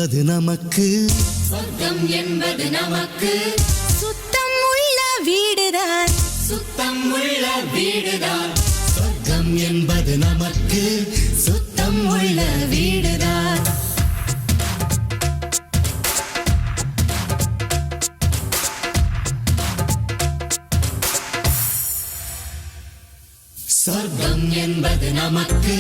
என்பது நமக்கு, சொர்க்கம் என்பது நமக்கு. சுத்தம் உள்ள வீடுதான், சுத்தம் உள்ள வீடுதான். சொர்க்கம் என்பது நமக்கு, சுத்தம் உள்ள வீடுதான். சொர்க்கம் என்பது நமக்கு,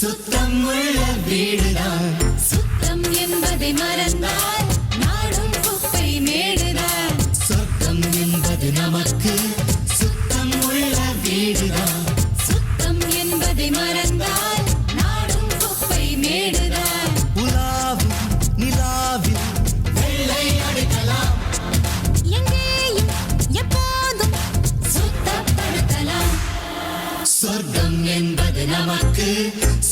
சுத்தம் உள்ள வீடுதான். சுத்தம் என்பதை மறந்தால் நாடும் குப்பை மேடுதான். சொர்க்கம் என்பது நமக்கு, சுத்தம் உள்ள வீடுதான். சுத்தம் என்பதை மறந்தால் நாடும் குப்பை மேடுதான். உலாவும் நிலாவில் வெள்ளை அடிக்கலாம், எங்கேயும் எப்போதும் சுத்தப்படுத்தலாம். சொர்க்கம் என்பது நமக்கு,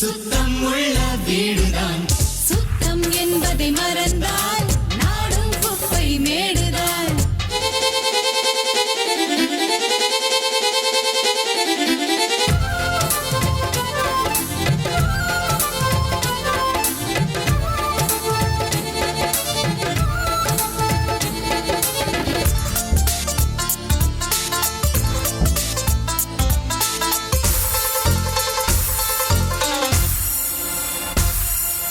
சுத்தம் உள்ள வீடுதான். சுத்தம் என்பதை மறந்தால் நாடும் குப்பை மேடுதான்.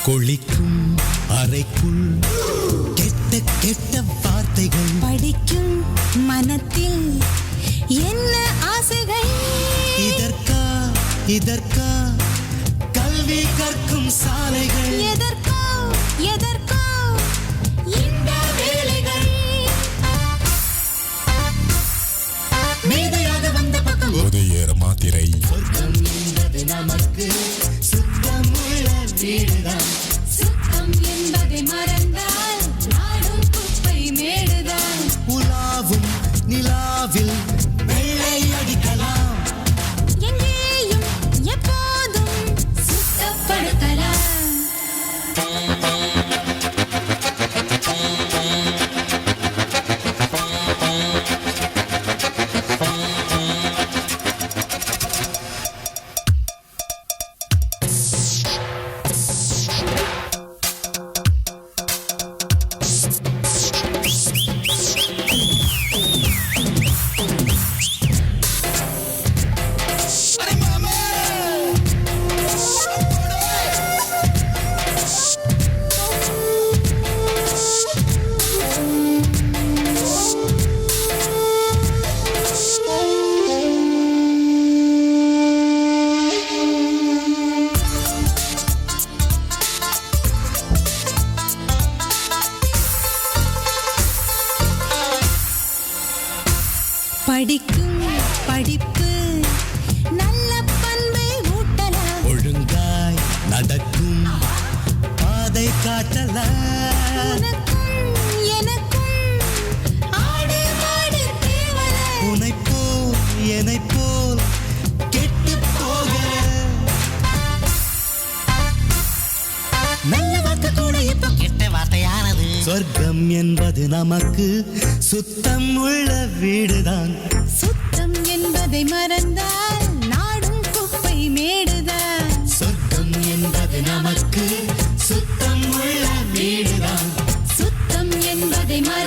கொளிக்கும் அறைக்குள் கெட்ட கெட்ட வார்த்தைகள், படிக்கும் மனத்தில் என்ன ஆசைகள். இதற்கா இதற்கா கல்வி கற்கும் சாலைகள், எதற்கோ எதற்கோ இந்த வேலைகள். மேதையாக வந்த பக்கம் உதயேற மாத்திரை. சொர்க்கம் என்பது நமக்கு, சுத்தம் உள்ள வீடுதான். சுத்தம் என்பதை மறந்தால் நாடும் குப்பை மேடுதான். உலாவும் நிலாவில் வெள்ளை அடிக்கலாம், எங்கேயும் எப்போதும் சுத்தப்படுத்தலாம். படிக்கும் படிப்பு நல்ல பண்பை ஊட்டலாம். ஒழுங்காய் நடக்கும் பாதை காட்டலாம். உனக்கும் எனக்கும் ஆடு மாடு தேவல. உனைப்போல் எனைப்போல் கெட்டு போக நல்ல வார்த்தை கூட இப்ப கெட்ட வார்த்தையானது. சொர்க்கம் என்பது நமக்கு, சுத்தம் உள்ள வீடுதான். சுத்தம் என்பதை மறந்தால் நாடும் குப்பை மேடுதான். சொர்க்கம் என்பது நமக்கு, சுத்தம் உள்ள வீடுதான். சுத்தம் என்பதை மறந்தால்